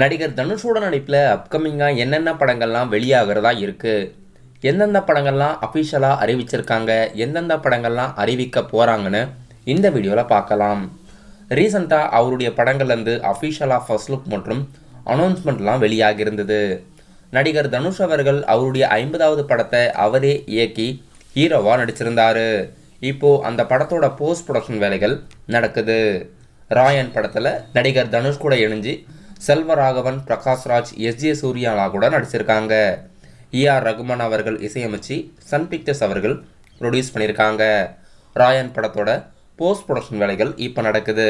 நடிகர் தனுஷோட நடிப்பில் அப்கமிங்காக என்னென்ன படங்கள்லாம் வெளியாகிறதா இருக்குது, எந்தெந்த படங்கள்லாம் அஃபிஷியலாக அறிவிச்சிருக்காங்க, எந்தெந்த படங்கள்லாம் அறிவிக்க போகிறாங்கன்னு இந்த வீடியோவில் பார்க்கலாம். ரீசெண்டாக அவருடைய படங்கள்லேருந்து அஃபிஷியலாக ஃபர்ஸ்ட் லுக் மற்றும் அனௌன்ஸ்மெண்ட்லாம் வெளியாகி இருந்தது. நடிகர் தனுஷ் அவர்கள் அவருடைய 50வது படத்தை அவரே இயக்கி ஹீரோவாக நடிச்சிருந்தார். இப்போது அந்த படத்தோட போஸ்ட் ப்ரொடக்ஷன் வேலைகள் நடக்குது. ராயன் படத்தில் நடிகர் தனுஷ் கூட இணைஞ்சு செல்வராகவன், பிரகாஷ்ராஜ், எஸ்.ஜே. சூர்யாலா கூட நடிச்சிருக்காங்க. ஏ.ஆர். ரகுமான் அவர்கள் இசையமைச்சு சன் பிக்சர்ஸ் அவர்கள் ப்ரொடியூஸ் பண்ணியிருக்காங்க. ராயன் படத்தோட போஸ்ட் ப்ரொடக்ஷன் வேலைகள் இப்போ நடக்குது.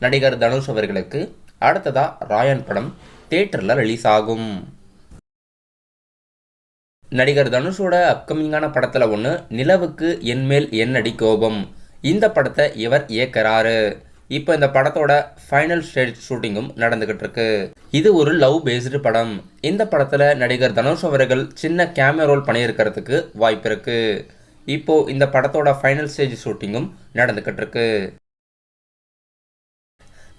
நடிகர் தனுஷ் அவர்களுக்கு அடுத்ததாக ராயன் படம் தியேட்டரில் ரிலீஸ் ஆகும். நடிகர் தனுஷோட அப்கமிங்கான படத்தில் ஒன்று நிலவுக்கு என்மேல் என்னடி கோபம். இந்த படத்தை இவர் இயக்கிறாரு. இப்போ இந்த படத்தோட ஃபைனல் ஸ்டேஜ் ஷூட்டிங்கும் நடந்துகிட்டு இருக்கு. இது ஒரு லவ் பேஸ்டு படம். இந்த படத்தில் நடிகர் தனுஷ் அவர்கள் சின்ன கேமியோ ரோல் பண்ணியிருக்கிறதுக்கு வாய்ப்பு இருக்கு. இப்போ இந்த படத்தோட ஃபைனல் ஸ்டேஜ் ஷூட்டிங்கும் நடந்துகிட்டு இருக்கு.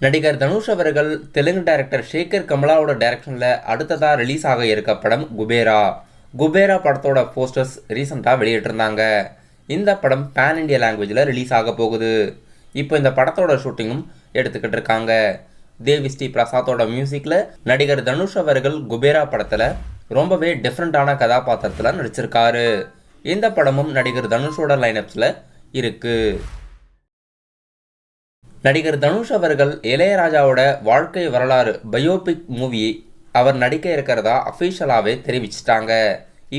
நடிகர் தனுஷ் அவர்கள் தெலுங்கு டைரக்டர் சேகர் கமலாவோட டைரக்ஷனில் அடுத்ததாக ரிலீஸ் ஆக இருக்க படம் குபேரா. குபேரா படத்தோட போஸ்டர்ஸ் ரீசெண்டாக வெளியிட்டிருந்தாங்க. இந்த படம் பேன் இண்டியா லாங்குவேஜில் ரிலீஸ் ஆக போகுது. இப்போ இந்த படத்தோட ஷூட்டிங்கும் எடுத்துக்கிட்டு இருக்காங்க. தேவி ஸ்ரீ பிரசாத்தோட மியூசிக்கில் நடிகர் தனுஷ் அவர்கள் குபேரா படத்தில் ரொம்பவே டிஃப்ரெண்ட்டான கதாபாத்திரத்தில் நடிச்சிருக்காரு. இந்த படமும் நடிகர் தனுஷோட லைனப்ஸில் இருக்குது. நடிகர் தனுஷ் அவர்கள் இளையராஜாவோட வாழ்க்கை வரலாறு பயோபிக் மூவியை அவர் நடிக்க இருக்கிறதா அஃபிஷியலாகவே தெரிவிச்சிட்டாங்க.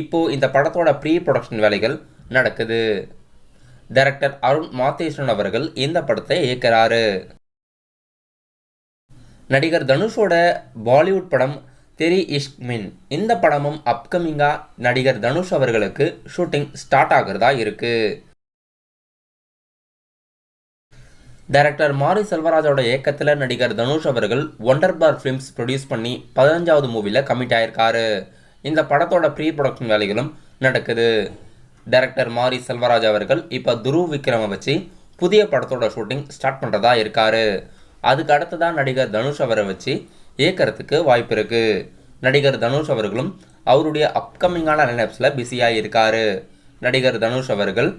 இப்போது இந்த படத்தோட ப்ரீ ப்ரொடக்ஷன் வேலைகள் நடக்குது. டைரக்டர் அருண் மாத்தேஸ்வரன் அவர்கள் இந்த படத்தை இயக்கிறாரு. நடிகர் தனுஷோட பாலிவுட் படம் தெரி இஷ்க் மின். இந்த படமும் அப்கமிங்காக நடிகர் தனுஷ் அவர்களுக்கு ஷூட்டிங் ஸ்டார்ட் ஆகிறதா இருக்கு. டைரக்டர் மாரி செல்வராஜோட இயக்கத்தில் நடிகர் தனுஷ் அவர்கள் ஒண்டர் பார் ஃபிலிம்ஸ் ப்ரொடியூஸ் பண்ணி 15வது மூவியில் கமிட் ஆயிருக்காரு. இந்த படத்தோட ப்ரீ ப்ரொடக்ஷன் வேலைகளும் நடக்குது. டைரக்டர் மாரி செல்வராஜ் அவர்கள் இப்போ துருவ் விக்ரமை வச்சு புதிய படத்தோட ஷூட்டிங் ஸ்டார்ட் பண்ணுறதா இருக்காரு. அதுக்கு அடுத்ததான் நடிகர் தனுஷ் அவரை வச்சு இயக்கிறதுக்கு வாய்ப்பு இருக்குது. நடிகர் தனுஷ் அவர்களும் அவருடைய அப்கமிங்கான லைனப்ஸில் பிஸியாக இருக்காரு. நடிகர் தனுஷ் அவர்கள்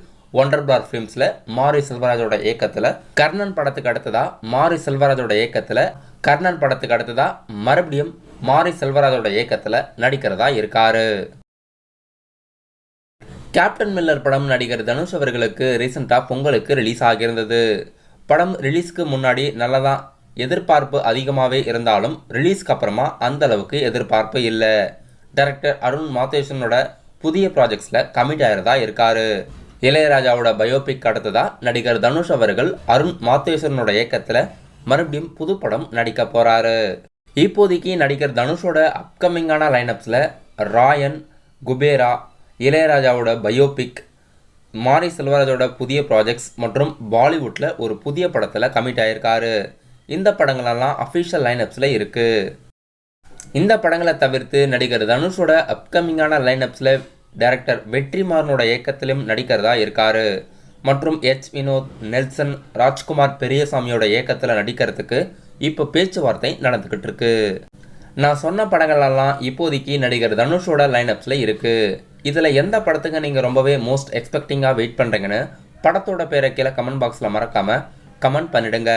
ஒண்டர் பார் ஃபிலிம்ஸில் மாரி செல்வராஜோட இயக்கத்தில் கர்ணன் படத்துக்கு அடுத்ததாக மாரி செல்வராஜோட இயக்கத்தில் கர்ணன் படத்துக்கு அடுத்ததாக மறுபடியும் மாரி செல்வராஜோட இயக்கத்தில் நடிக்கிறதா இருக்காரு. கேப்டன் மில்லர் படம் நடிகர் தனுஷ் அவர்களுக்கு ரீசெண்டாக பொங்கலுக்கு ரிலீஸ் ஆகியிருந்தது. படம் ரிலீஸ்க்கு முன்னாடி நல்லதான் எதிர்பார்ப்பு அதிகமாகவே இருந்தாலும் ரிலீஸ்க்கு அப்புறமா அந்த அளவுக்கு எதிர்பார்ப்பு இல்லை. டைரக்டர் அருண் மாத்தேஸ்வரனோட புதிய ப்ராஜெக்ட்ஸில் கமிட் ஆகிறதா இருக்காரு. இளையராஜாவோட பயோபிக் அடுத்ததாக நடிகர் தனுஷ் அவர்கள் அருண் மாத்தேஸ்வரனோட இயக்கத்தில் மறுபடியும் புது படம் நடிக்க போகிறாரு. இப்போதைக்கு நடிகர் தனுஷோட அப்கமிங்கான லைனப்ஸில் ராயன், குபேரா, இளையராஜாவோட பயோபிக், மாரி செல்வராஜோட புதிய ப்ராஜெக்ட்ஸ் மற்றும் பாலிவுட்டில் ஒரு புதிய படத்தில் கமிட் ஆகியிருக்காரு. இந்த படங்களெல்லாம் அஃபிஷியல் லைனப்ஸில் இருக்குது. இந்த படங்களை தவிர்த்து நடிகர் தனுஷோட அப்கமிங்கான லைனப்ஸில் டைரக்டர் வெற்றிமாறனோட இயக்கத்திலும் நடிக்கிறதா இருக்காரு. மற்றும் எச். வினோத், நெல்சன், ராஜ்குமார் பெரியசாமியோட இயக்கத்தில் நடிக்கிறதுக்கு இப்போ பேச்சுவார்த்தை நடந்துக்கிட்டு இருக்கு. நான் சொன்ன படங்களெல்லாம் இப்போதைக்கு நடிகர் தனுஷோட லைனப்ஸில் இருக்குது. இதில் எந்த படத்துக்கு நீங்கள் ரொம்பவே மோஸ்ட் எக்ஸ்பெக்டிங்காக வெயிட் பண்ணுறீங்கன்னு படத்தோட பேரை கீழே கமெண்ட் பாக்ஸில் மறக்காமல் கமெண்ட் பண்ணிடுங்க.